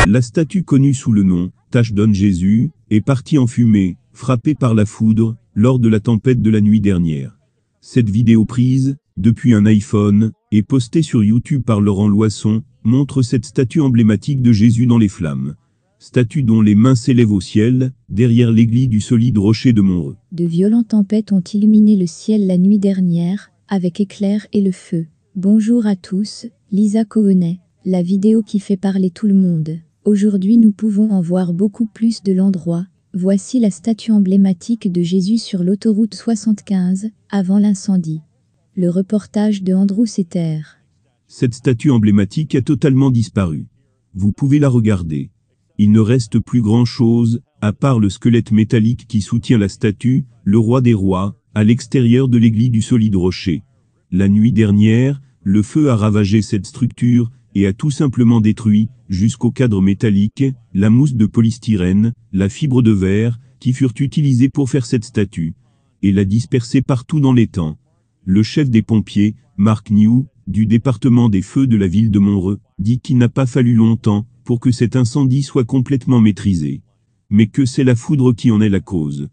La statue connue sous le nom « Tache donne Jésus » est partie en fumée, frappée par la foudre, lors de la tempête de la nuit dernière. Cette vidéo prise, depuis un iPhone, et postée sur YouTube par Laurent Loisson, montre cette statue emblématique de Jésus dans les flammes. Statue dont les mains s'élèvent au ciel, derrière l'église du solide rocher de Montreux. De violentes tempêtes ont illuminé le ciel la nuit dernière, avec éclairs et le feu. Bonjour à tous, Lisa Cohenay, la vidéo qui fait parler tout le monde. Aujourd'hui nous pouvons en voir beaucoup plus de l'endroit. Voici la statue emblématique de Jésus sur l'autoroute 75, avant l'incendie. Le reportage de Andrew Setter. Cette statue emblématique a totalement disparu. Vous pouvez la regarder. Il ne reste plus grand-chose, à part le squelette métallique qui soutient la statue, le roi des rois, à l'extérieur de l'église du solide rocher. La nuit dernière, le feu a ravagé cette structure, et a tout simplement détruit, jusqu'au cadre métallique, la mousse de polystyrène, la fibre de verre, qui furent utilisées pour faire cette statue, et l'a dispersée partout dans l'étang. Le chef des pompiers, Mark New, du département des feux de la ville de Montreux, dit qu'il n'a pas fallu longtemps pour que cet incendie soit complètement maîtrisé, mais que c'est la foudre qui en est la cause.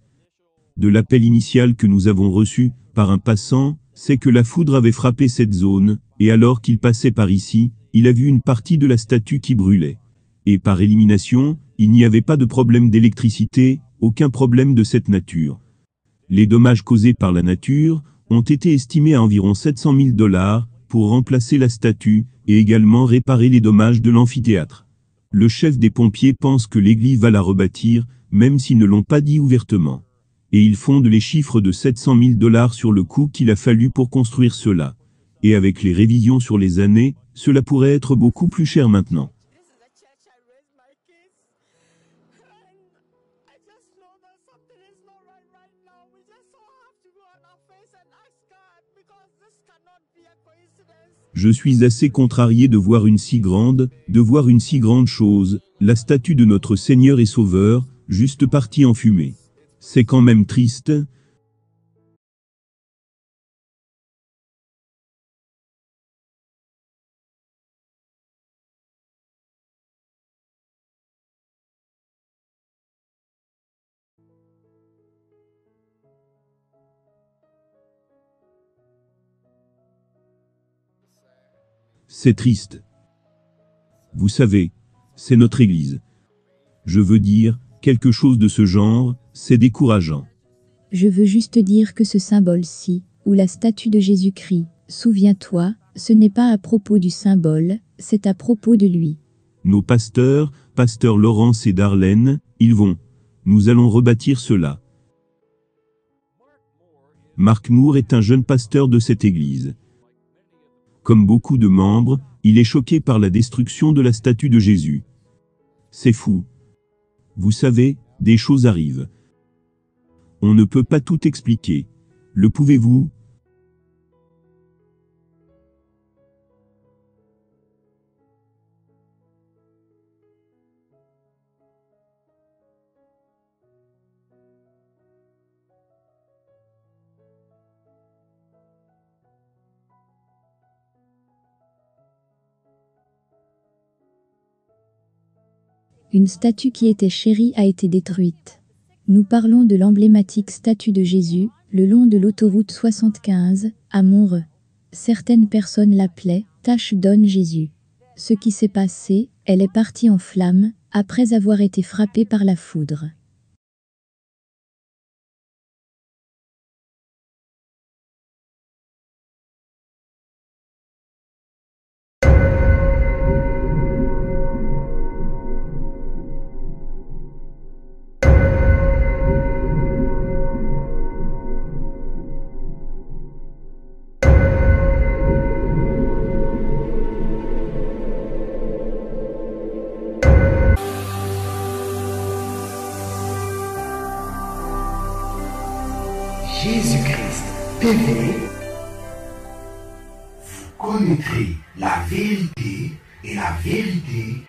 De l'appel initial que nous avons reçu, par un passant, c'est que la foudre avait frappé cette zone, et alors qu'il passait par ici, il a vu une partie de la statue qui brûlait. Et par élimination, il n'y avait pas de problème d'électricité, aucun problème de cette nature. Les dommages causés par la nature ont été estimés à environ 700 000 $ pour remplacer la statue et également réparer les dommages de l'amphithéâtre. Le chef des pompiers pense que l'église va la rebâtir, même s'ils ne l'ont pas dit ouvertement. Et ils fondent les chiffres de 700 000 $ sur le coût qu'il a fallu pour construire cela. Et avec les révisions sur les années, cela pourrait être beaucoup plus cher maintenant. Je suis assez contrarié de voir une si grande chose, la statue de notre Seigneur et Sauveur, juste partie en fumée. C'est quand même triste. C'est triste. Vous savez, c'est notre Église. Je veux dire, quelque chose de ce genre, c'est décourageant. Je veux juste dire que ce symbole-ci, ou la statue de Jésus-Christ, souviens-toi, ce n'est pas à propos du symbole, c'est à propos de lui. Nos pasteurs, pasteur Laurence et Darlene, ils vont. Nous allons rebâtir cela. Mark Moore est un jeune pasteur de cette Église. Comme beaucoup de membres, il est choqué par la destruction de la statue de Jésus. C'est fou. Vous savez, des choses arrivent. On ne peut pas tout expliquer. Le pouvez-vous ? Une statue qui était chérie a été détruite. Nous parlons de l'emblématique statue de Jésus, le long de l'autoroute 75, à Montreux. Certaines personnes l'appelaient « Tache donne Jésus ». Ce qui s'est passé, elle est partie en flammes, après avoir été frappée par la foudre. Jésus-Christ TV, vous connaîtrez la vérité et la vérité